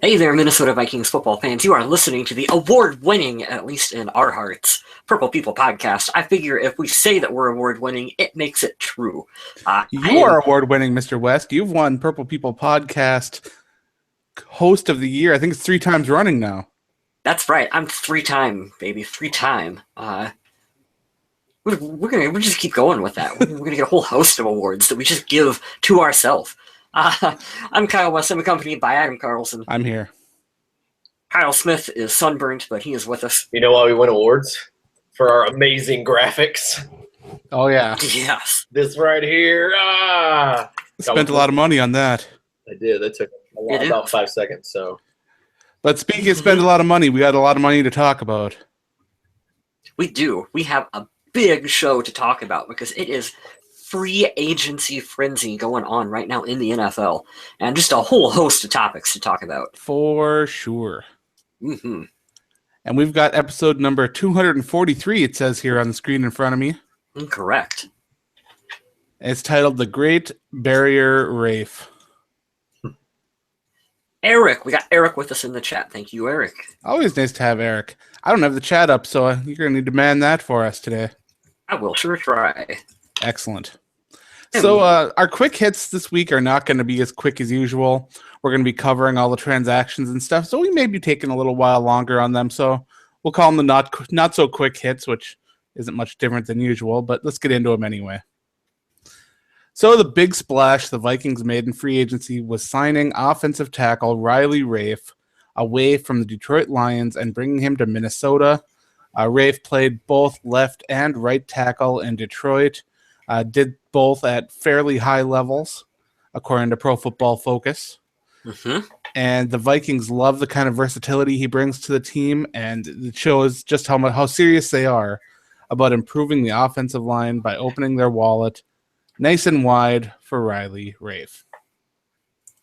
Hey there, Minnesota Vikings football fans. You are listening to the award-winning, at least in our hearts, Purple People podcast. I figure if we say that we're award-winning, it makes it true. You are award-winning, Mr. West. You've won Purple People podcast host of the year. I think it's 3 times running now. That's right. I'm 3-time, baby. 3-time. We're just keep going with that. We're gonna get a whole host of awards that we just give to ourselves. I'm Kyle West. I'm accompanied by Adam Carlson. I'm here. Kyle Smith is sunburnt, but he is with us. You know why we win awards? For our amazing graphics. Oh, yeah. Yes. This right here. Spent a lot of money on that. I did. That took about 5 seconds. But speaking of spend a lot of money, we got a lot of money to talk about. We do. We have a big show to talk about because it is free agency frenzy going on right now in the NFL, and just a whole host of topics to talk about. For sure. Mm-hmm. And we've got episode number 243, it says here on the screen in front of me. Correct. It's titled The Great Barrier Reef. Eric. We got Eric with us in the chat. Thank you, Eric. Always nice to have Eric. I don't have the chat up, so you're going to need to man that for us today. I will sure try. Excellent. So our quick hits this week are not going to be as quick as usual. We're going to be covering all the transactions and stuff, so we may be taking a little while longer on them. So we'll call them the not so quick hits, which isn't much different than usual, but let's get into them anyway. So the big splash the Vikings made in free agency was signing offensive tackle Riley Reiff away from the Detroit Lions and bringing him to Minnesota. Reiff played both left and right tackle in Detroit. Did both at fairly high levels, according to Pro Football Focus. Mm-hmm. And the Vikings love the kind of versatility he brings to the team, and it shows just how serious they are about improving the offensive line by opening their wallet nice and wide for Riley Reiff.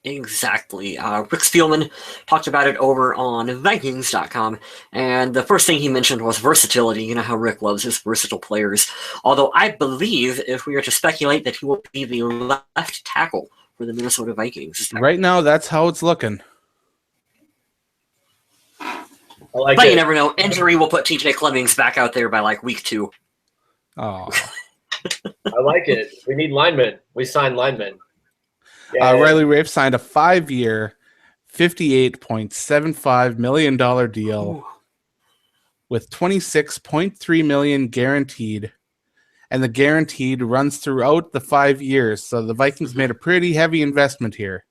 Exactly. Rick Spielman talked about it over on Vikings.com, and the first thing he mentioned was versatility. You know how Rick loves his versatile players. Although I believe, if we were to speculate, that he will be the left tackle for the Minnesota Vikings. Right now, that's how it's looking. But you never know. Injury will put TJ Clemmings back out there by like week 2. Oh. I like it. We need linemen. We signed linemen. Yeah. Riley Reiff signed a 5-year, $58.75 million deal with $26.3 million guaranteed, and the guaranteed runs throughout the 5 years. So the Vikings made a pretty heavy investment here.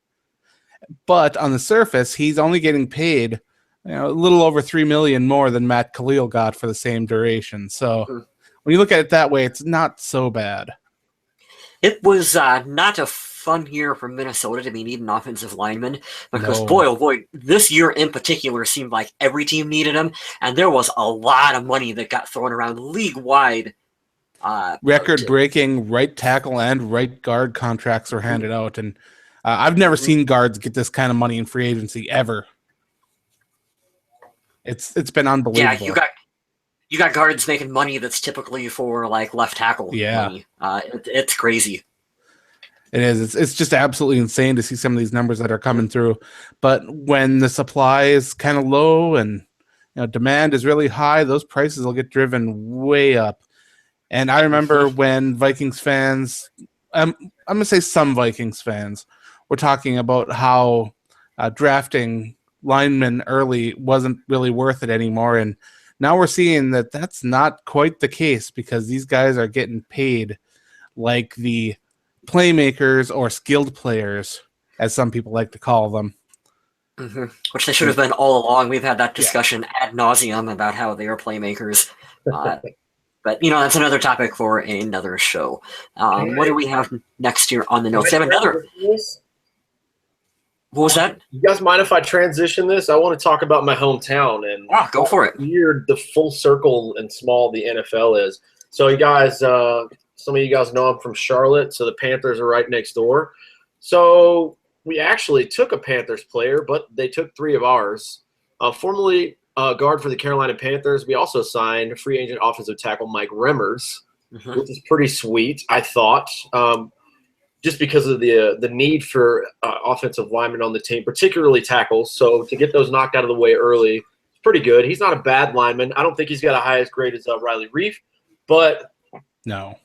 But on the surface, he's only getting paid a little over $3 million more than Matt Kalil got for the same duration. So when you look at it that way, it's not so bad. It was not a fun year for Minnesota to be needing offensive linemen because boy, oh boy, this year in particular seemed like every team needed them, and there was a lot of money that got thrown around league-wide. Record-breaking right tackle and right guard contracts were handed out, and I've never seen guards get this kind of money in free agency ever. It's been unbelievable. Yeah, you got guards making money that's typically for like left tackle money. It's crazy. It is. It's just absolutely insane to see some of these numbers that are coming through. But when the supply is kind of low and demand is really high, those prices will get driven way up. And I remember when Vikings fans, I'm going to say some Vikings fans, were talking about how drafting linemen early wasn't really worth it anymore. And now we're seeing that that's not quite the case because these guys are getting paid like the playmakers or skilled players, as some people like to call them. Mm-hmm. Which they should have been all along. We've had that discussion ad nauseum about how they are playmakers. But, that's another topic for another show. What do we have next here on the notes? They have another... What was that? You guys mind if I transition this? I want to talk about my hometown and go for it. Weird the full circle and small the NFL is. So you guys, some of you guys know I'm from Charlotte, so the Panthers are right next door. So we actually took a Panthers player, but they took 3 of ours. Formerly guard for the Carolina Panthers, we also signed free agent offensive tackle Mike Remmers, which is pretty sweet, I thought. just because of the need for offensive linemen on the team, particularly tackles. So to get those knocked out of the way early, it's pretty good. He's not a bad lineman. I don't think he's got a high as grade as Riley Reiff, but no.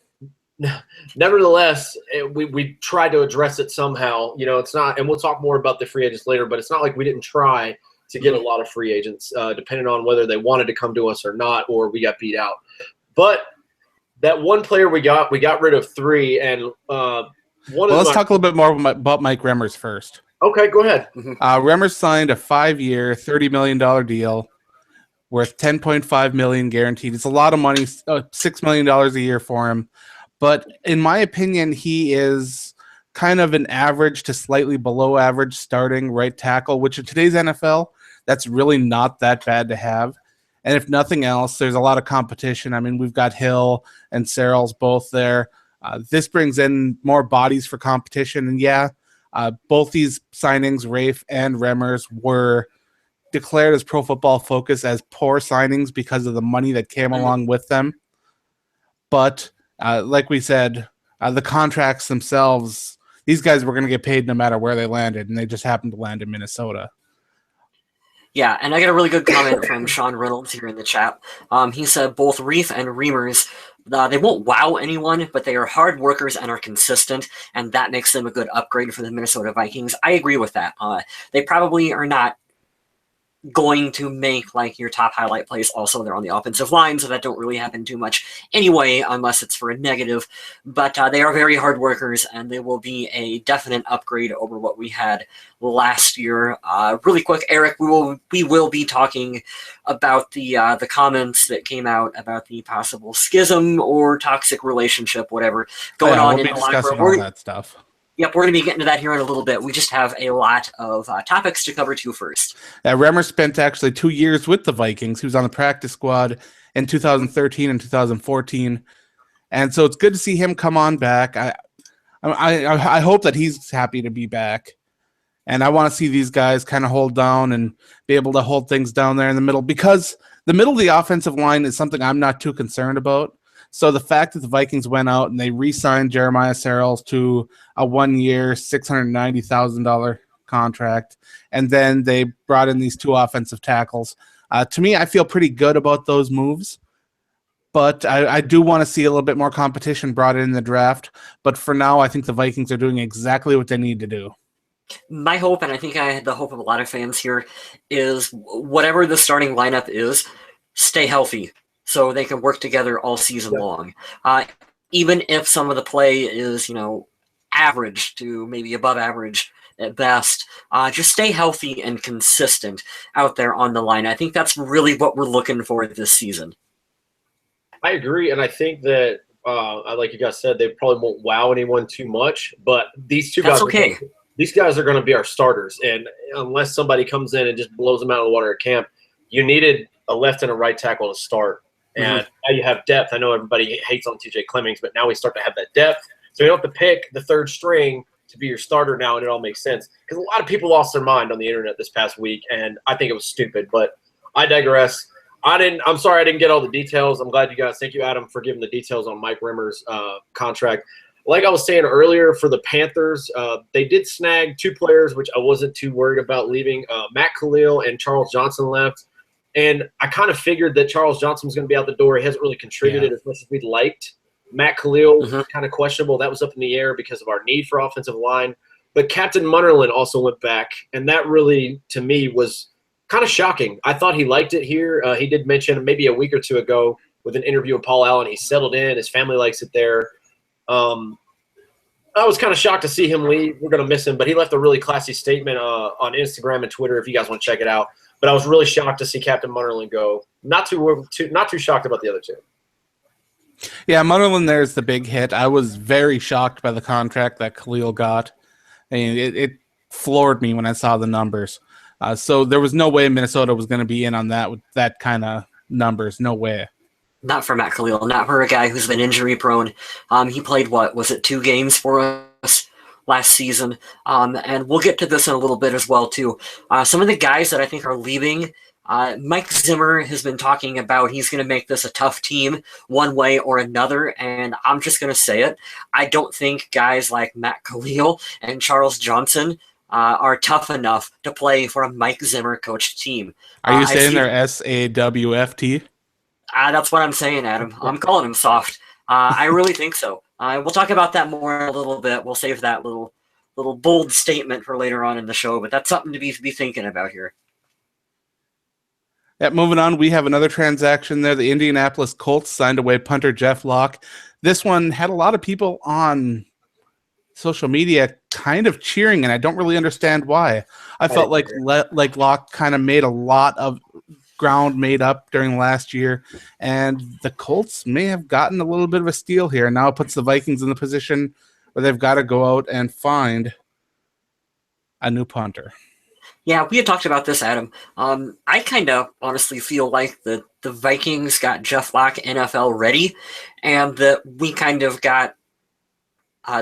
Nevertheless, we tried to address it somehow. It's not, and we'll talk more about the free agents later, but it's not like we didn't try to get a lot of free agents, depending on whether they wanted to come to us or not, or we got beat out. But that one player we got rid of 3, and let's talk a little bit more about Mike Remmers first. Okay, go ahead. Remmers signed a 5-year, $30 million deal worth $10.5 million guaranteed. It's a lot of money, $6 million a year for him. But in my opinion, he is kind of an average to slightly below average starting right tackle, which in today's NFL, that's really not that bad to have. And if nothing else, there's a lot of competition. I mean, we've got Hill and Searles both there. This brings in more bodies for competition. And both these signings, Reiff and Remmers, were declared as Pro Football Focus as poor signings because of the money that came along with them. But like we said, the contracts themselves, these guys were going to get paid no matter where they landed, and they just happened to land in Minnesota. Yeah, and I got a really good comment from Sean Reynolds here in the chat. He said both Reiff and Remmers, they won't wow anyone, but they are hard workers and are consistent, and that makes them a good upgrade for the Minnesota Vikings. I agree with that. They probably are not going to make like your top highlight plays. Also, they're on the offensive line, so that don't really happen too much anyway, unless it's for a negative. But they are very hard workers, and they will be a definite upgrade over what we had last year. Really quick, Eric, we will be talking about the comments that came out about the possible schism or toxic relationship, whatever going on in the locker room. All that stuff. Yep, we're going to be getting to that here in a little bit. We just have a lot of topics to cover too first. Remmers spent actually 2 years with the Vikings. He was on the practice squad in 2013 and 2014. And so it's good to see him come on back. I hope that he's happy to be back. And I want to see these guys kind of hold down and be able to hold things down there in the middle, because the middle of the offensive line is something I'm not too concerned about. So the fact that the Vikings went out and they re-signed Jeremiah Searles to a 1-year, $690,000 contract, and then they brought in these 2 offensive tackles. To me, I feel pretty good about those moves, but I do want to see a little bit more competition brought in the draft. But for now, I think the Vikings are doing exactly what they need to do. My hope, and I think I had the hope of a lot of fans here, is whatever the starting lineup is, stay healthy, so they can work together all season long. Even if some of the play is, average to maybe above average at best, just stay healthy and consistent out there on the line. I think that's really what we're looking for this season. I agree, and I think that, like you guys said, they probably won't wow anyone too much, but these two guys, these guys are going to be our starters, and unless somebody comes in and just blows them out of the water at camp, you needed a left and a right tackle to start. And now you have depth. I know everybody hates on TJ Clemmings, but now we start to have that depth. So you don't have to pick the third string to be your starter now, and it all makes sense. Because a lot of people lost their mind on the internet this past week, and I think it was stupid. But I digress. I'm sorry I didn't get all the details. I'm glad you guys. Thank you, Adam, for giving the details on Mike Remmers' contract. Like I was saying earlier, for the Panthers, they did snag 2 players, which I wasn't too worried about leaving. Matt Kalil and Charles Johnson left. And I kind of figured that Charles Johnson was going to be out the door. He hasn't really contributed as much as we'd liked. Matt Kalil was kind of questionable. That was up in the air because of our need for offensive line. But Captain Munnerlyn also went back, and that really, to me, was kind of shocking. I thought he liked it here. He did mention maybe a week or 2 ago with an interview with Paul Allen, he settled in. His family likes it there. I was kind of shocked to see him leave. We're going to miss him, but he left a really classy statement on Instagram and Twitter if you guys want to check it out. But I was really shocked to see Captain Munnerlyn go. Not too shocked about the other 2. Yeah, Munnerlyn there's the big hit. I was very shocked by the contract that Kalil got. I mean, it floored me when I saw the numbers. So there was no way Minnesota was going to be in on that with that kind of numbers. No way. Not for Matt Kalil. Not for a guy who's been injury prone. He played, 2 games for us last season, and we'll get to this in a little bit as well too. Some of the guys that I think are leaving, Mike Zimmer has been talking about he's going to make this a tough team one way or another, and I'm just going to say it. I don't think guys like Matt Kalil and Charles Johnson are tough enough to play for a Mike Zimmer coached team. Are you saying they're SAWFT? That's what I'm saying, Adam. I'm calling him soft. I really think so. We'll talk about that more in a little bit. We'll save that little bold statement for later on in the show, but that's something to be thinking about here. Yeah, moving on, we have another transaction there. The Indianapolis Colts signed away punter Jeff Locke. This one had a lot of people on social media kind of cheering, and I don't really understand why. I felt like Locke kind of made a lot of ground made up during last year, and the Colts may have gotten a little bit of a steal here. Now it puts the Vikings in the position where they've got to go out and find a new punter. Yeah, we had talked about this, Adam. I kind of honestly feel like the Vikings got Jeff Locke NFL ready, and that we kind of got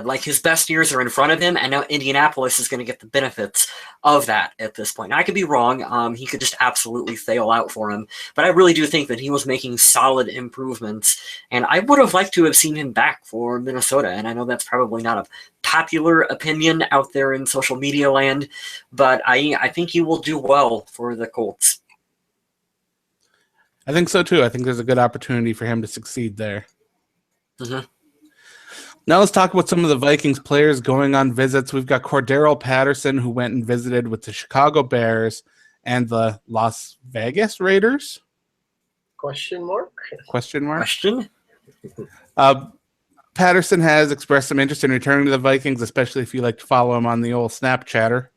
like his best years are in front of him, and now Indianapolis is going to get the benefits of that at this point. Now, I could be wrong. He could just absolutely fail out for him, but I really do think that he was making solid improvements, and I would have liked to have seen him back for Minnesota, and I know that's probably not a popular opinion out there in social media land, but I think he will do well for the Colts. I think so, too. I think there's a good opportunity for him to succeed there. Mm-hmm. Now let's talk about some of the Vikings players going on visits. We've got Cordero Patterson, who went and visited with the Chicago Bears and the Las Vegas Raiders. Question mark? Patterson has expressed some interest in returning to the Vikings, especially if you like to follow him on the old Snapchatter.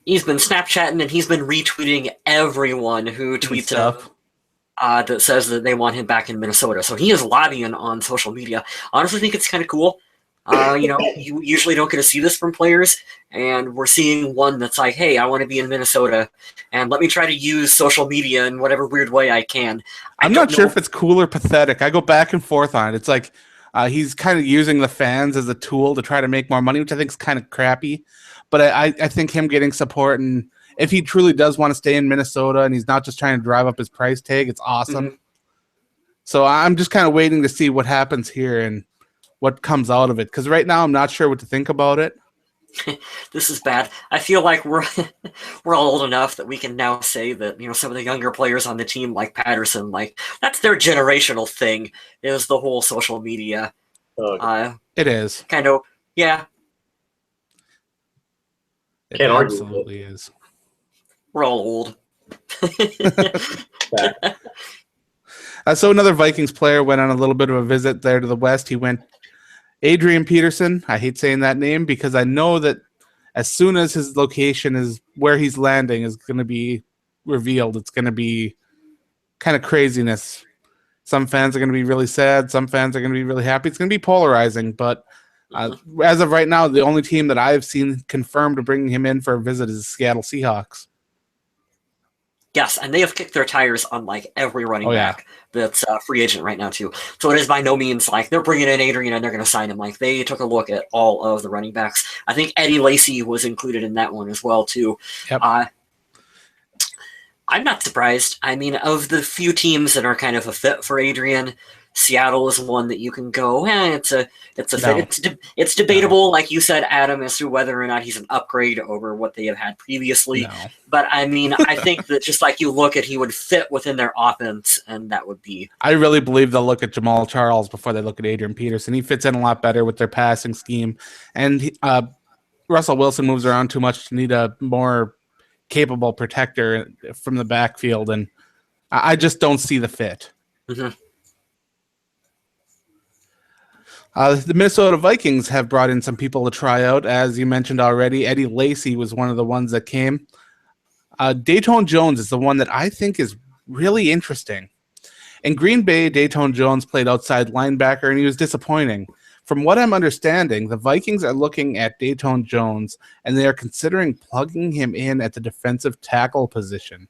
He's been Snapchatting and he's been retweeting everyone who tweets up. That says that they want him back in Minnesota. So he is lobbying on social media. I honestly think it's kind of cool. You usually don't get to see this from players, and we're seeing one that's like, hey, I want to be in Minnesota, and let me try to use social media in whatever weird way I can. I'm not sure if it's cool or pathetic. I go back and forth on it. It's like he's kind of using the fans as a tool to try to make more money, which I think is kind of crappy. But I think him getting support, and if he truly does want to stay in Minnesota and he's not just trying to drive up his price tag, it's awesome. Mm-hmm. So I'm just kind of waiting to see what happens here and what comes out of it, because right now I'm not sure what to think about it. This is bad. I feel like we're all old enough that we can now say that, some of the younger players on the team, like Patterson, like that's their generational thing, is the whole social media. It is. Kind of, yeah. It absolutely is. We're all old. So another Vikings player went on a little bit of a visit there to the West. He went Adrian Peterson. I hate saying that name because I know that as soon as his location is where he's landing is going to be revealed, it's going to be kind of craziness. Some fans are going to be really sad. Some fans are going to be really happy. It's going to be polarizing. But as of right now, the only team that I've seen confirmed to bring him in for a visit is the Seattle Seahawks. Yes, and they have kicked their tires on like every running back that's free agent right now too. So it is by no means like they're bringing in Adrian and they're going to sign him. Like they took a look at all of the running backs. I think Eddie Lacy was included in that one as well too. Yep. I'm not surprised. I mean, of the few teams that are kind of a fit for Adrian, Seattle is one that you can go, it's a fit. It's debatable, like you said, Adam, as to whether or not he's an upgrade over what they have had previously. No. But I mean, I think that just like you look at, he would fit within their offense, and that would be. I really believe they'll look at Jamal Charles before they look at Adrian Peterson. He fits in a lot better with their passing scheme, and Russell Wilson moves around too much to need a more capable protector from the backfield, and I just don't see the fit. Mm-hmm. The Minnesota Vikings have brought in some people to try out. As you mentioned already, Eddie Lacy was one of the ones that came. Dayton Jones is the one that I think is really interesting. In Green Bay, Dayton Jones played outside linebacker, and he was disappointing. From what I'm understanding, the Vikings are looking at Dayton Jones, and they are considering plugging him in at the defensive tackle position.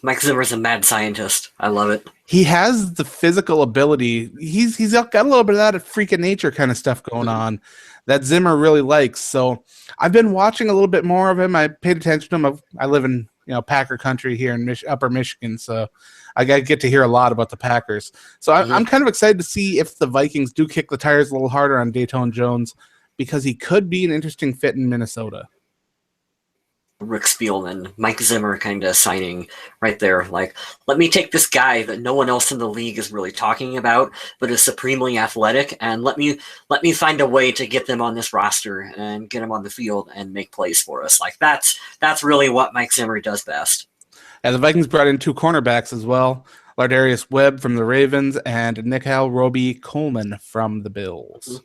Mike Zimmer's a mad scientist. I love it. He has the physical ability. He's got a little bit of that freak of nature kind of stuff going on that Zimmer really likes. So I've been watching a little bit more of him. I paid attention to him. I live in Packer country here in Upper Michigan, so I get to hear a lot about the Packers. So I'm kind of excited to see if the Vikings do kick the tires a little harder on Dayton Jones, because he could be an interesting fit in Minnesota. Rick Spielman, Mike Zimmer kind of signing right there. Like, let me take this guy that no one else in the league is really talking about, but is supremely athletic, and let me find a way to get them on this roster and get them on the field and make plays for us. Like, that's really what Mike Zimmer does best. And the Vikings brought in 2 cornerbacks as well. Lardarius Webb from the Ravens and Nikhil Roby-Coleman from the Bills.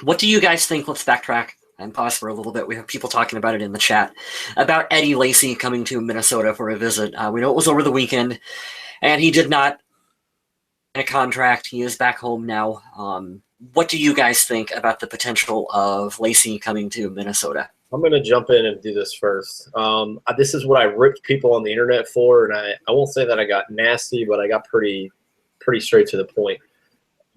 What do you guys think? Let's backtrack and pause for a little bit. We have people talking about it in the chat about Eddie Lacy coming to Minnesota for a visit. We know it was over the weekend, and he did not get a contract. He is back home now. What do you guys think about the potential of Lacy coming to Minnesota? I'm going to jump in and do this first. This is what I ripped people on the internet for, and I won't say that I got nasty, but I got pretty straight to the point.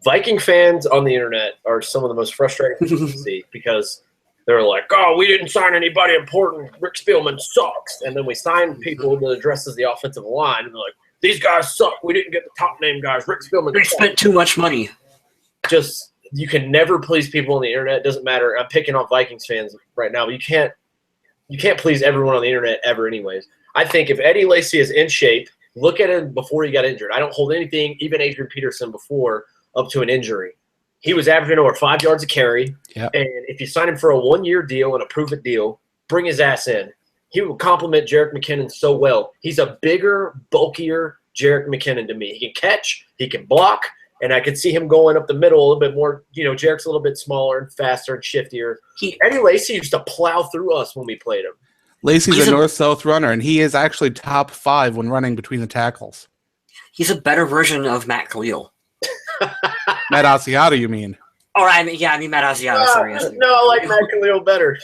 Viking fans on the internet are some of the most frustrating things to see, because they're like, oh, we didn't sign anybody important. Rick Spielman sucks. And then we signed people that addresses the offensive line, and they're like, these guys suck. We didn't get the top name guys. Rick Spielman They spent too much money. Just, you can never please people on the internet. It doesn't matter. I'm picking on Vikings fans right now, but you can't please everyone on the internet ever anyways. I think if Eddie Lacy is in shape, look at him before he got injured. I don't hold anything, even Adrian Peterson before, up to an injury. He was averaging over 5 yards a carry. Yep. And if you sign him for a 1-year deal and a prove-it deal, bring his ass in. He will complement Jerick McKinnon so well. He's a bigger, bulkier Jerick McKinnon to me. He can catch, he can block, and I could see him going up the middle a little bit more. Jerick's a little bit smaller and faster and shiftier. Eddie Lacy used to plow through us when we played him. Lacy's a north-south runner, and he is actually top 5 when running between the tackles. He's a better version of Matt Kalil. Matt Asiata, you mean? Oh, I mean Matt Asiata. Sorry. No, I like Matt Kalil better.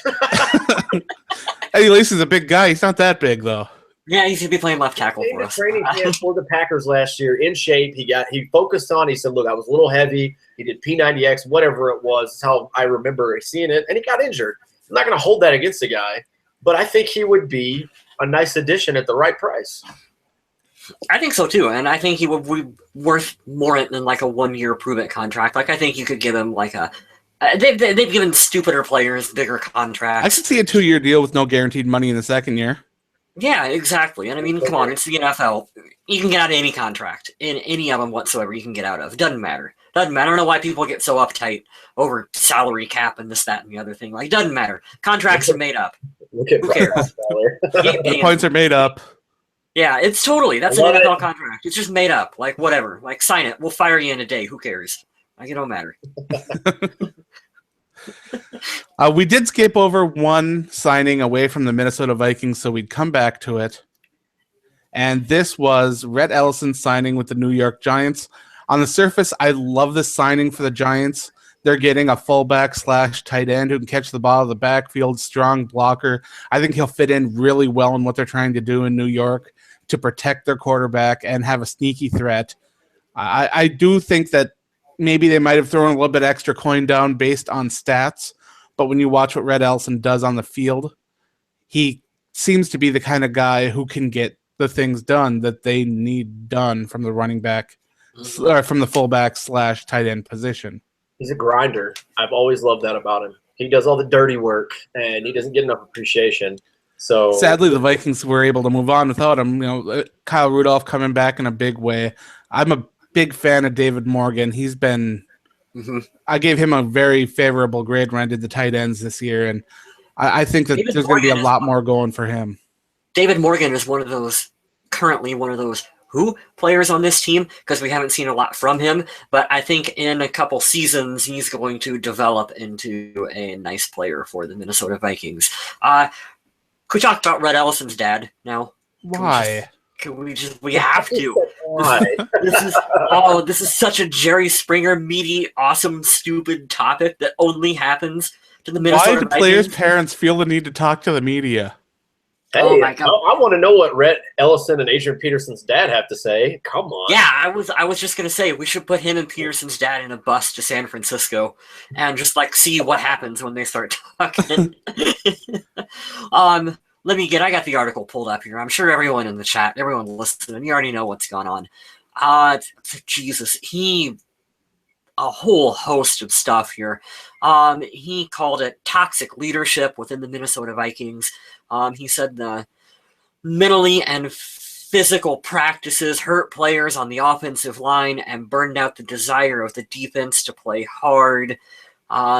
Eddie Lacy's a big guy. He's not that big, though. Yeah, he's going to be playing left tackle for In the us. training camp for the Packers last year, in shape, he focused on. He said, "Look, I was a little heavy." He did P90X, whatever it was. That's how I remember seeing it, and he got injured. I'm not going to hold that against the guy, but I think he would be a nice addition at the right price. I think so too, and I think he would be worth more than like a 1-year prove-it contract. Like, I think you could give him like a. They've given stupider players bigger contracts. I could see a 2-year deal with no guaranteed money in the second year. Yeah, exactly. And I mean, come on, it's the NFL. You can get out of any contract, in any of them whatsoever. You can get out of. It doesn't matter. I don't know why people get so uptight over salary cap and this, that, and the other thing. Like, it doesn't matter. Contracts are made up. Look at Who cares? The points are made up. Yeah, it's totally. That's an NFL contract. It's just made up. Like, whatever. Like, sign it. We'll fire you in a day. Who cares? Like, it don't matter. We did skip over one signing away from the Minnesota Vikings, so we'd come back to it. And this was Rhett Ellison signing with the New York Giants. On the surface, I love this signing for the Giants. They're getting a fullback / tight end who can catch the ball out of the backfield, strong blocker. I think he'll fit in really well in what they're trying to do in New York to protect their quarterback and have a sneaky threat. I do think that maybe they might have thrown a little bit extra coin down based on stats, but when you watch what Rhett Ellison does on the field, he seems to be the kind of guy who can get the things done that they need done from the running back or from the fullback / tight end position. He's a grinder. I've always loved that about him. He does all the dirty work, and he doesn't get enough appreciation. So sadly, the Vikings were able to move on without him. Kyle Rudolph coming back in a big way. I'm a big fan of David Morgan. He's been I gave him a very favorable grade when I did the tight ends this year, and I think that there's going to be a lot more going for him. David Morgan is currently one of those players on this team, because we haven't seen a lot from him, but I think in a couple seasons he's going to develop into a nice player for the Minnesota Vikings. Could we talk about Rhett Ellison's dad now? Why? We have to. Why? This is such a Jerry Springer meaty, awesome, stupid topic that only happens to the Minnesota Why do Vikings. players' parents feel the need to talk to the media? Hey, oh my God. I want to know what Rhett Ellison and Adrian Peterson's dad have to say. Come on. Yeah, I was just gonna say we should put him and Peterson's dad in a bus to San Francisco and just like see what happens when they start talking. I got the article pulled up here. I'm sure everyone in the chat, everyone listening, you already know what's going on. Jesus, a whole host of stuff here. He called it toxic leadership within the Minnesota Vikings. He said the mentally and physical practices hurt players on the offensive line and burned out the desire of the defense to play hard.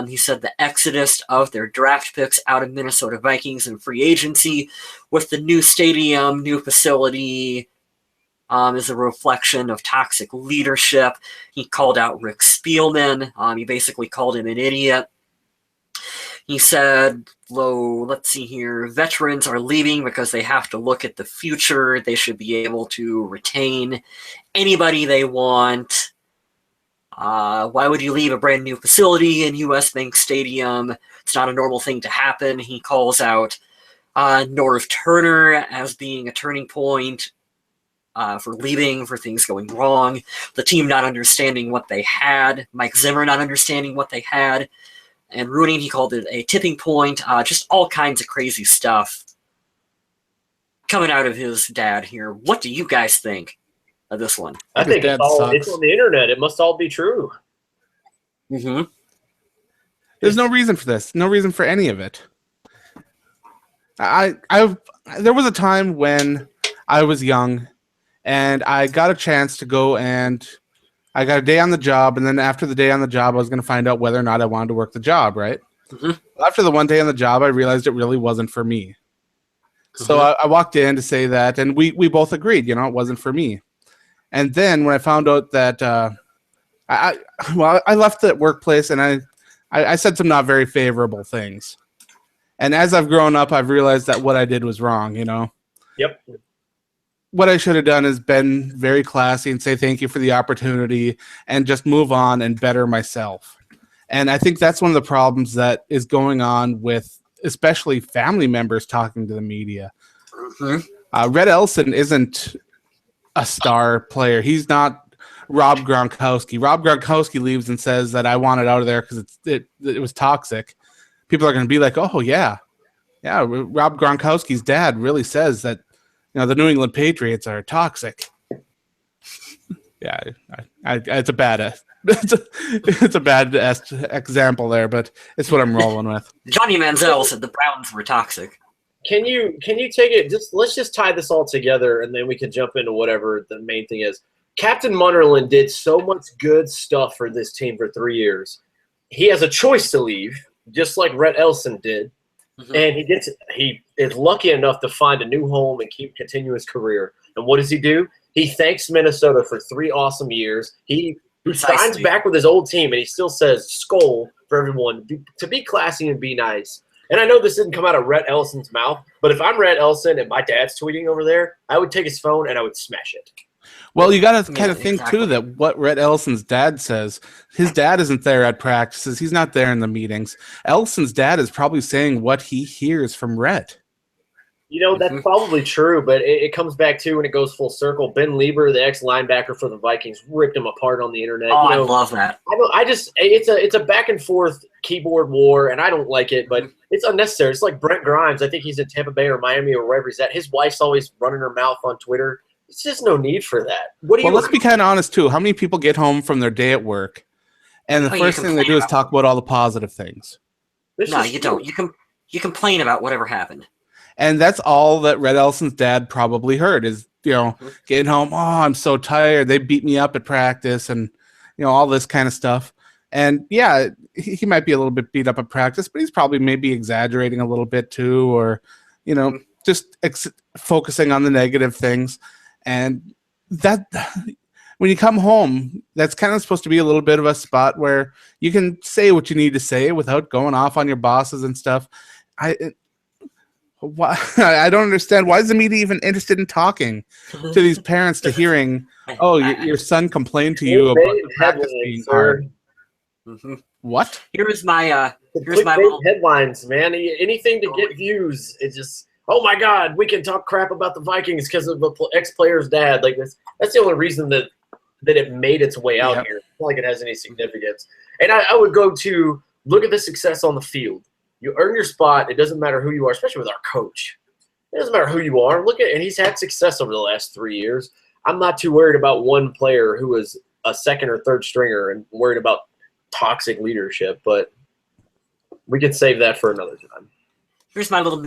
He said the exodus of their draft picks out of Minnesota Vikings and free agency with the new stadium, new facility, is a reflection of toxic leadership. He called out Rick Spielman. He basically called him an idiot. He said, let's see here, veterans are leaving because they have to look at the future. They should be able to retain anybody they want. Why would you leave a brand new facility in US Bank Stadium? It's not a normal thing to happen. He calls out Norv Turner as being a turning point for leaving, for things going wrong, the team not understanding what they had, Mike Zimmer not understanding what they had, and ruining, he called it a tipping point, just all kinds of crazy stuff coming out of his dad here. What do you guys think of this one? I think it's on the internet. It must all be true. Mm-hmm. There's no reason for this. No reason for any of it. There was a time when I was young and I got a chance to go and I got a day on the job, and then after the day on the job, I was going to find out whether or not I wanted to work the job, right? Mm-hmm. After the one day on the job, I realized it really wasn't for me. Mm-hmm. So I walked in to say that, and we both agreed, it wasn't for me. And then when I found out that I left the workplace, and I said some not very favorable things. And as I've grown up, I've realized that what I did was wrong, Yep. What I should have done is been very classy and say thank you for the opportunity and just move on and better myself. And I think that's one of the problems that is going on with especially family members talking to the media. Mm-hmm. Red Elson isn't a star player. He's not Rob Gronkowski. Rob Gronkowski leaves and says that I want it out of there because it was toxic. People are going to be like, oh, yeah. Yeah, Rob Gronkowski's dad really says that the New England Patriots are toxic. Yeah, it's a bad example there, but it's what I'm rolling with. Johnny Manziel said the Browns were toxic. Can you take it? Let's just tie this all together, and then we can jump into whatever the main thing is. Captain Munnerlyn did so much good stuff for this team for 3 years. He has a choice to leave, just like Rhett Elson did. Mm-hmm. And he is lucky enough to find a new home and continue his career. And what does he do? He thanks Minnesota for 3 awesome years. He signs back with his old team, and he still says "Skol" for everyone to be classy and be nice. And I know this didn't come out of Rhett Elson's mouth, but if I'm Rhett Elson and my dad's tweeting over there, I would take his phone and I would smash it. Well, you got to kind of think, too, that what Rhett Elson's dad says, his dad isn't there at practices. He's not there in the meetings. Elson's dad is probably saying what he hears from Rhett. That's probably true, but it comes back to, when it goes full circle, Ben Lieber, the ex-linebacker for the Vikings, ripped him apart on the internet. Oh, I love that. It's a back-and-forth keyboard war, and I don't like it, but it's unnecessary. It's like Brent Grimes. I think he's in Tampa Bay or Miami or wherever he's at. His wife's always running her mouth on Twitter. It's just no need for that. Let's be kind of honest, too. How many people get home from their day at work, and the first thing they do is talk about all the positive things? No, you don't. You complain about whatever happened. And that's all that Red Elson's dad probably heard is, getting home, oh, I'm so tired. They beat me up at practice and, all this kind of stuff. And, yeah, he might be a little bit beat up at practice, but he's probably maybe exaggerating a little bit, too, or, just focusing on the negative things. And that when you come home, that's kind of supposed to be a little bit of a spot where you can say what you need to say without going off on your bosses and stuff. I don't understand. Why is the media even interested in talking to these parents to hearing, oh, your son complained to you about the practice being hard? Mm-hmm. What? Here's my little headlines, man. Anything to get views. It's just, oh my God, we can talk crap about the Vikings because of the ex-player's dad. Like this. That's the only reason that it made its way out here. It's not like it has any significance. And I would go to look at the success on the field. You earn your spot. It doesn't matter who you are, especially with our coach. It doesn't matter who you are. And he's had success over the last 3 years. I'm not too worried about one player who is a second or third stringer and worried about toxic leadership, but we can save that for another time. Here's my little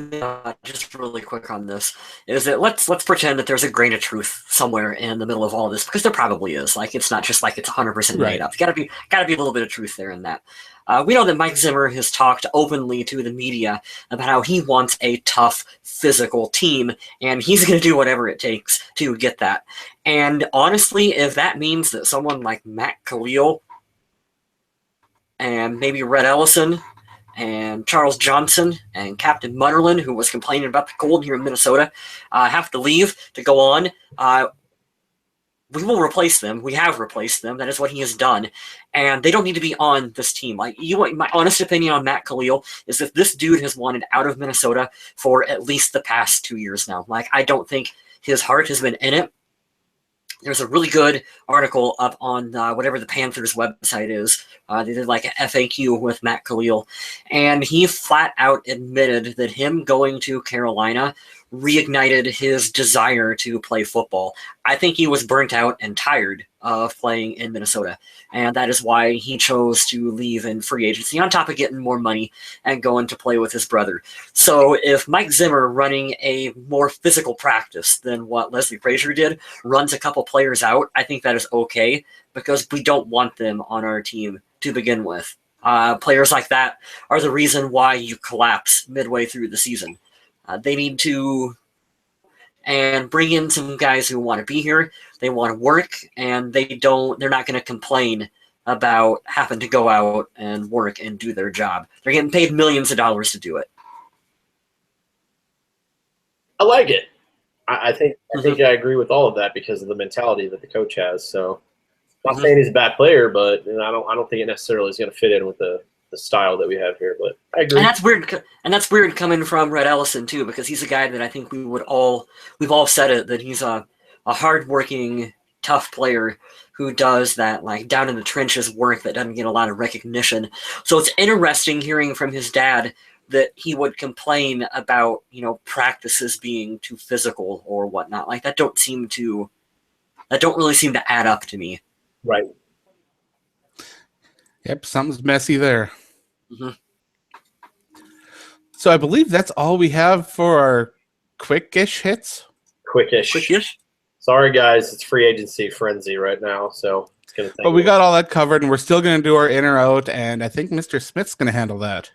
just really quick on this, is that let's pretend that there's a grain of truth somewhere in the middle of all of this, because there probably is. Like, it's not just like it's 100% made up. Gotta be a little bit of truth there in that. We know that Mike Zimmer has talked openly to the media about how he wants a tough, physical team, and he's going to do whatever it takes to get that. And honestly, if that means that someone like Matt Kalil and maybe Red Ellison and Charles Johnson and Captain Munnerlyn, who was complaining about the cold here in Minnesota, have to leave to go on, we will replace them. We have replaced them. That is what he has done. And they don't need to be on this team. Like, my honest opinion on Matt Kalil is that this dude has wanted out of Minnesota for at least the past 2 years now. Like, I don't think his heart has been in it. There's a really good article up on whatever the Panthers website is. They did like an FAQ with Matt Kalil, and he flat out admitted that him going to Carolina reignited his desire to play football. I think he was burnt out and tired of playing in Minnesota, and that is why he chose to leave in free agency, on top of getting more money and going to play with his brother. So if Mike Zimmer, running a more physical practice than what Leslie Frazier did, runs a couple players out, I think that is okay, because we don't want them on our team to begin with. Players like that are the reason why you collapse midway through the season. They need to bring in some guys who want to be here. They want to work, and they're not going to complain about having to go out and work and do their job. They're getting paid millions of dollars to do it. I like it. I think I agree with all of that because of the mentality that the coach has. So, I'm not saying he's a bad player, but I don't think it necessarily is going to fit in with the style that we have here. But I agree. And that's weird coming from Red Ellison too, because he's a guy that I think we've all said it, that he's a hardworking, tough player who does that, like, down in the trenches work that doesn't get a lot of recognition. So it's interesting hearing from his dad that he would complain about, practices being too physical or whatnot. Like, that don't really seem to add up to me. Right. Yep, something's messy there. Mm-hmm. So I believe that's all we have for our quick-ish hits. Quick-ish. Sorry, guys, it's free agency frenzy right now, so it's going to take. But we got all that covered, and we're still going to do our in or out, and I think Mr. Smith's going to handle that.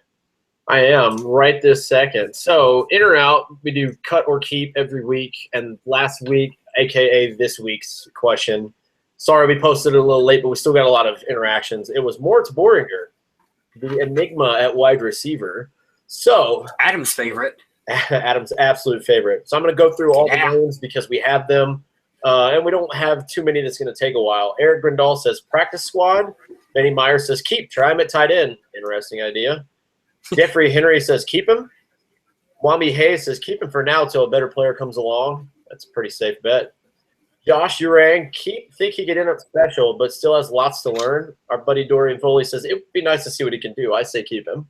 I am right this second. So in or out, we do cut or keep every week, and last week, aka this week's question. Sorry, we posted it a little late, but we still got a lot of interactions. It was Moritz Boringer, the enigma at wide receiver. So Adam's favorite. Adam's absolute favorite. So I'm going to go through all the names because we have them, and we don't have too many that's going to take a while. Eric Grindal says practice squad. Benny Meyer says keep. Try him at tight end. Interesting idea. Jeffrey Henry says keep him. Wami Hayes says keep him for now until a better player comes along. That's a pretty safe bet. Josh Urang, think he could end up special, but still has lots to learn. Our buddy Dorian Foley says it would be nice to see what he can do. I say keep him.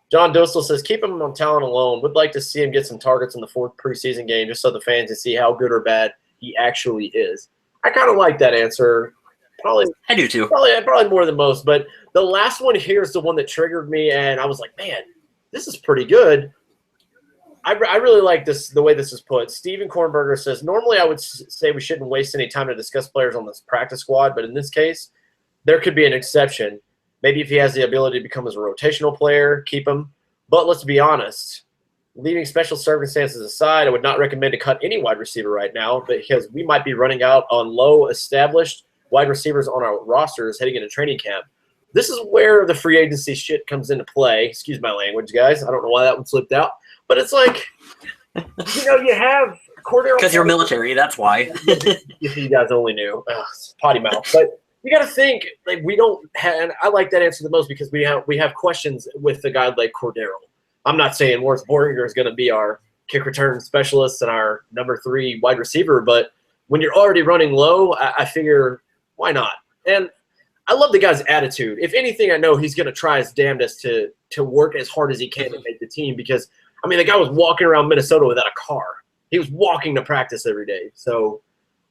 John Dostal says keep him on talent alone. Would like to see him get some targets in the 4th preseason game just so the fans can see how good or bad he actually is. I kind of like that answer. I do too. Probably more than most. But the last one here is the one that triggered me, and I was like, man, this is pretty good. I really like this, the way this is put. Steven Kornberger says, normally I would say we shouldn't waste any time to discuss players on this practice squad, but in this case, there could be an exception. Maybe if he has the ability to become as a rotational player, keep him. But let's be honest, leaving special circumstances aside, I would not recommend to cut any wide receiver right now because we might be running out on low-established wide receivers on our rosters heading into training camp. This is where the free agency shit comes into play. Excuse my language, guys. I don't know why that one slipped out. But it's like, you have Cordero. Because you're military, that's why. If you guys only knew. Potty mouth. But you got to think, like, we don't have, and I like that answer the most because we have questions with a guy like Cordero. I'm not saying Moritz Boringer is going to be our kick return specialist and our number 3 wide receiver, but when you're already running low, I figure, why not? And I love the guy's attitude. If anything, I know he's going to try his damnedest to work as hard as he can to make the team because I mean, the guy was walking around Minnesota without a car. He was walking to practice every day. So,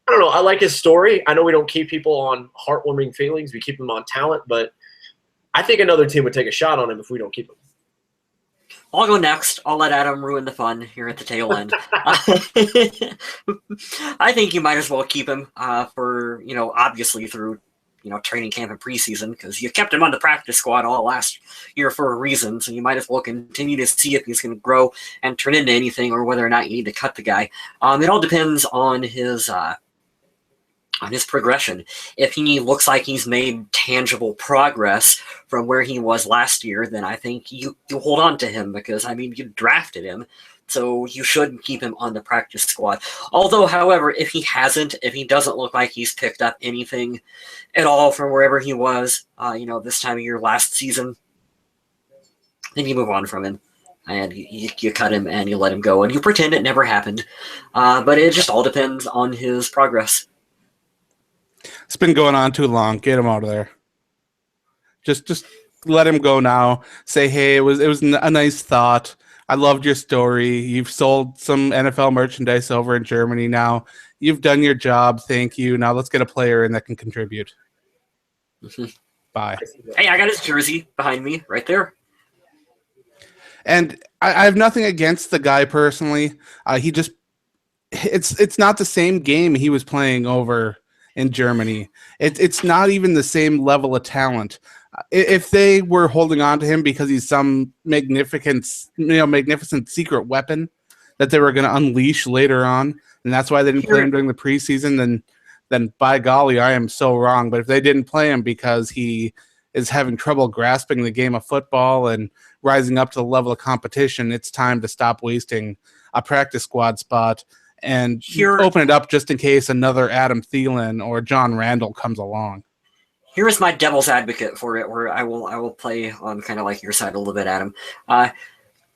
I don't know. I like his story. I know we don't keep people on heartwarming feelings. We keep them on talent. But I think another team would take a shot on him if we don't keep him. I'll go next. I'll let Adam ruin the fun here at the tail end. I think you might as well keep him for, obviously through, training camp and preseason, because you kept him on the practice squad all last year for a reason. So you might as well continue to see if he's going to grow and turn into anything, or whether or not you need to cut the guy. It all depends on his progression. If he looks like he's made tangible progress from where he was last year, then I think you hold on to him, because, you drafted him, so you should keep him on the practice squad. Although, however, if he doesn't look like he's picked up anything at all from wherever he was, this time of year last season, then you move on from him. And you cut him and you let him go, and you pretend it never happened. But it just all depends on his progress. It's been going on too long. Get him out of there. Just let him go now. Say, hey, it was a nice thought. I loved your story. You've sold some NFL merchandise over in Germany now. You've done your job. Thank you. Now let's get a player in that can contribute. Mm-hmm. Bye. Hey, I got his jersey behind me right there. And I have nothing against the guy personally. It's not the same game he was playing over in Germany. It's not even the same level of talent. If they were holding on to him because he's some magnificent secret weapon that they were going to unleash later on, and that's why they didn't play him during the preseason, then by golly, I am so wrong. But if they didn't play him because he is having trouble grasping the game of football and rising up to the level of competition, it's time to stop wasting a practice squad spot and open it up just in case another Adam Thielen or John Randall comes along. Here is my devil's advocate for it, where I will play on kind of like your side a little bit, Adam.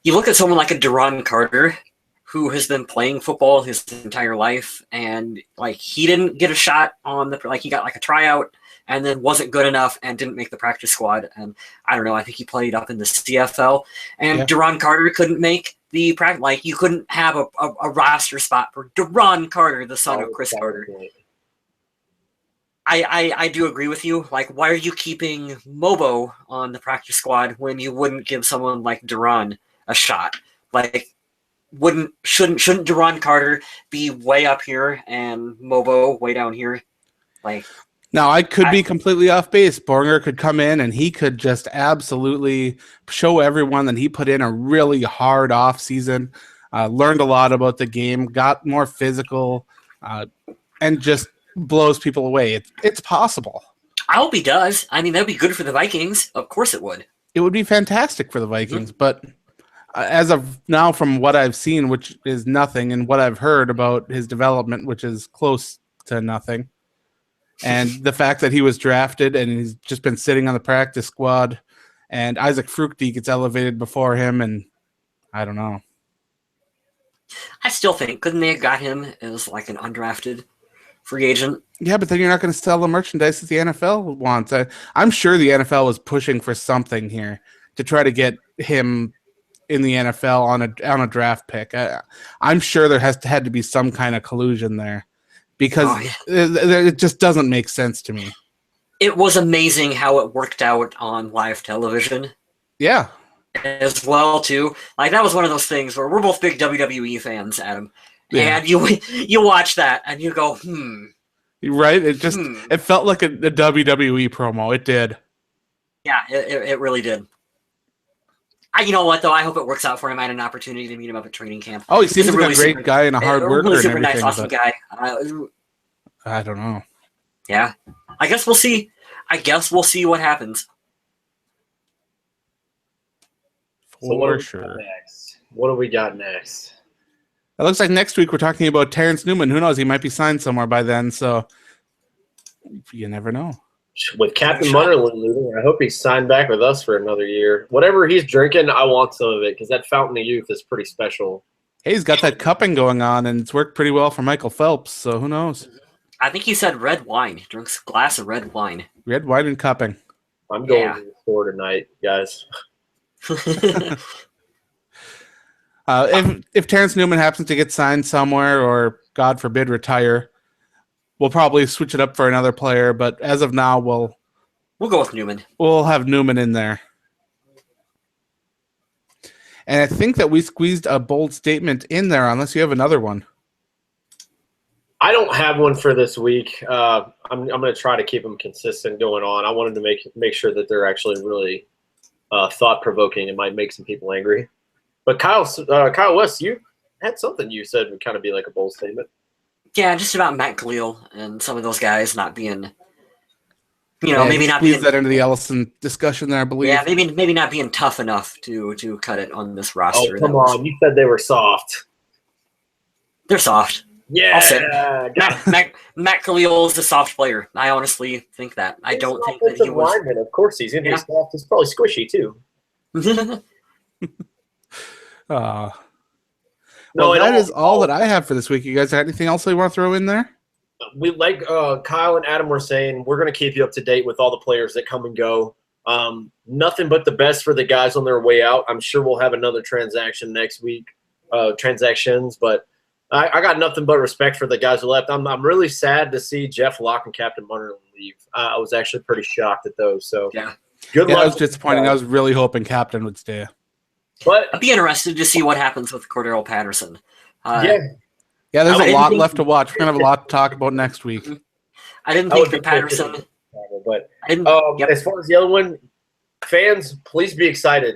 You look at someone like a Duron Carter, who has been playing football his entire life, and he didn't get a shot on he got a tryout and then wasn't good enough and didn't make the practice squad. And I don't know, I think he played up in the CFL, and Duron Carter couldn't make the practice. You couldn't have a roster spot for Duron Carter, the son of Chris Carter. I do agree with you. Why are you keeping Mobo on the practice squad when you wouldn't give someone like Duron a shot? Shouldn't Duron Carter be way up here and Mobo way down here? Now, I could be completely off base. Borger could come in and he could just absolutely show everyone that he put in a really hard off season, learned a lot about the game, got more physical, and just blows people away. It's possible. I hope he does. That'd be good for the Vikings. Of course it would. It would be fantastic for the Vikings, but as of now, from what I've seen, which is nothing, and what I've heard about his development, which is close to nothing, and the fact that he was drafted and he's just been sitting on the practice squad, and Isaac Fruchti gets elevated before him, and I don't know. I still think, couldn't they have got him as an undrafted free agent? Yeah, but then you're not going to sell the merchandise that the NFL wants. I'm sure the NFL was pushing for something here to try to get him in the NFL on a draft pick. I'm sure there had to be some kind of collusion there, because it just doesn't make sense to me. It was amazing how it worked out on live television. Yeah. As well, too. That was one of those things where we're both big WWE fans, Adam. Yeah. And you watch that and you go, Right? It just it felt like a WWE promo. It did. Yeah, it really did. You know what, though? I hope it works out for him. I had an opportunity to meet him up at training camp. Oh, he seems like a great guy and a hard worker really and super everything. Nice, awesome guy. I don't know. Yeah. I guess we'll see. What happens. For sure. What do we got next? It looks like next week we're talking about Terrence Newman. Who knows? He might be signed somewhere by then, so you never know. With Captain Munnerlyn leaving, I hope he's signed back with us for another year. Whatever he's drinking, I want some of it, because that Fountain of Youth is pretty special. Hey, he's got that cupping going on, and it's worked pretty well for Michael Phelps, so who knows? I think he said red wine. He drinks a glass of red wine. Red wine and cupping. I'm going to the store tonight, guys. If Terrence Newman happens to get signed somewhere or, God forbid, retire, we'll probably switch it up for another player. But as of now, we'll go with Newman. We'll have Newman in there. And I think that we squeezed a bold statement in there, unless you have another one. I don't have one for this week. I'm going to try to keep them consistent going on. I wanted to make sure that they're actually really thought-provoking and might make some people angry. But Kyle West, you had something you said would kind of be like a bold statement. Yeah, just about Matt Kalil and some of those guys not being, Yeah, maybe not being that into the Ellison discussion there, I believe. Yeah, maybe not being tough enough to cut it on this roster. Oh, come on. You said they were soft. They're soft. Yeah. I'll say Matt Kalil is a soft player. I honestly think that. I don't think that he was. Lineman. Of course, he's going to be soft. He's probably squishy too. Well, that is all that I have for this week. You guys have anything else you want to throw in there? We like Kyle and Adam were saying, we're going to keep you up to date with all the players that come and go. Nothing but the best for the guys on their way out. I'm sure we'll have another transaction next week, transactions, but I got nothing but respect for the guys who left. I'm really sad to see Jeff Locke and Captain Munnerlyn leave. I was actually pretty shocked at those. So good luck. I was disappointing. I was really hoping Captain would stay. But I'd be interested to see what happens with Cordero Patterson. Yeah, there's a lot left to watch. We're going to have a lot to talk about next week. I didn't think that Patterson. But as far as the other one, fans, please be excited.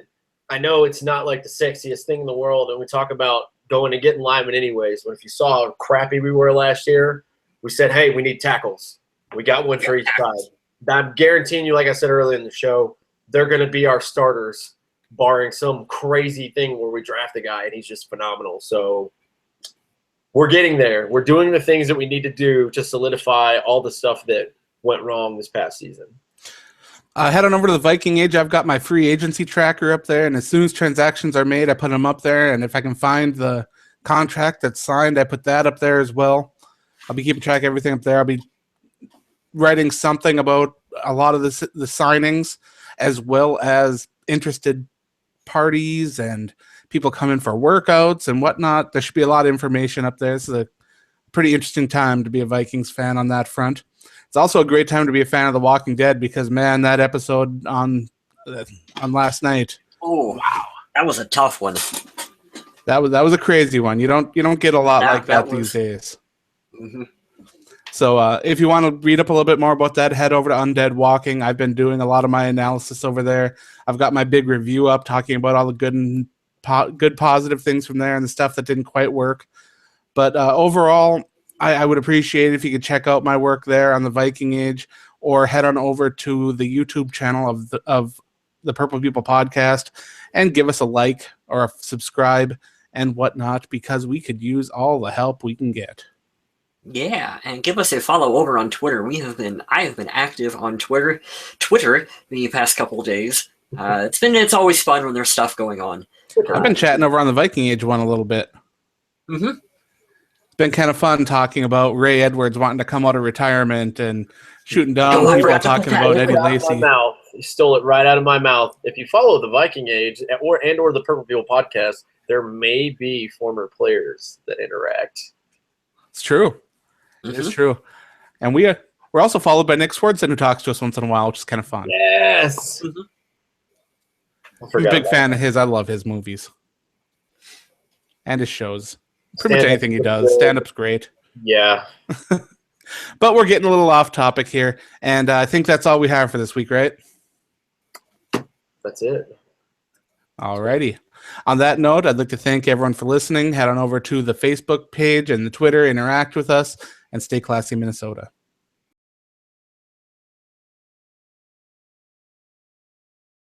I know it's not like the sexiest thing in the world, and we talk about going and getting linemen anyways. But if you saw how crappy we were last year, we said, hey, we need tackles. We got one for each side. I'm guaranteeing you, like I said earlier in the show, they're going to be our starters, barring some crazy thing where we draft a guy and he's just phenomenal. So we're getting there. We're doing the things that we need to do to solidify all the stuff that went wrong this past season. Head on over to the Viking Age. I've got my free agency tracker up there, and as soon as transactions are made, I put them up there. And if I can find the contract that's signed, I put that up there as well. I'll be keeping track of everything up there. I'll be writing something about a lot of the signings, as well as interested parties and people coming for workouts and whatnot. There should be a lot of information up there. This is a pretty interesting time to be a Vikings fan on that front. It's also a great time to be a fan of The Walking Dead because, man, that episode on last night. Oh, wow. That was a tough one. That was a crazy one. You don't get a lot like that these days. Mm-hmm. So if you want to read up a little bit more about that, head over to Undead Walking. I've been doing a lot of my analysis over there. I've got my big review up talking about all the good positive things from there and the stuff that didn't quite work. But overall, I would appreciate it if you could check out my work there on the Viking Age, or head on over to the YouTube channel of the Purple People Podcast and give us a like or a subscribe and whatnot, because we could use all the help we can get. Yeah, and give us a follow over on Twitter. I have been active on Twitter the past couple of days. It's always fun when there's stuff going on. I've been chatting over on the Viking Age one a little bit. Mm-hmm. Been kind of fun talking about Ray Edwards wanting to come out of retirement and shooting down people talking about Eddie Lacy. You stole it right out of my mouth. If you follow the Viking Age or the Purple People Podcast, there may be former players that interact. It's true. Mm-hmm. It's true. And we're also followed by Nick Swartzen, who talks to us once in a while, which is kind of fun. Yes. Mm-hmm. I'm a big fan of his. I love his movies and his shows. Pretty much anything he does. Stand-up's great. Yeah. But we're getting a little off topic here, and I think that's all we have for this week, right? That's it. All righty. On that note, I'd like to thank everyone for listening. Head on over to the Facebook page and the Twitter, interact with us, and stay classy, Minnesota.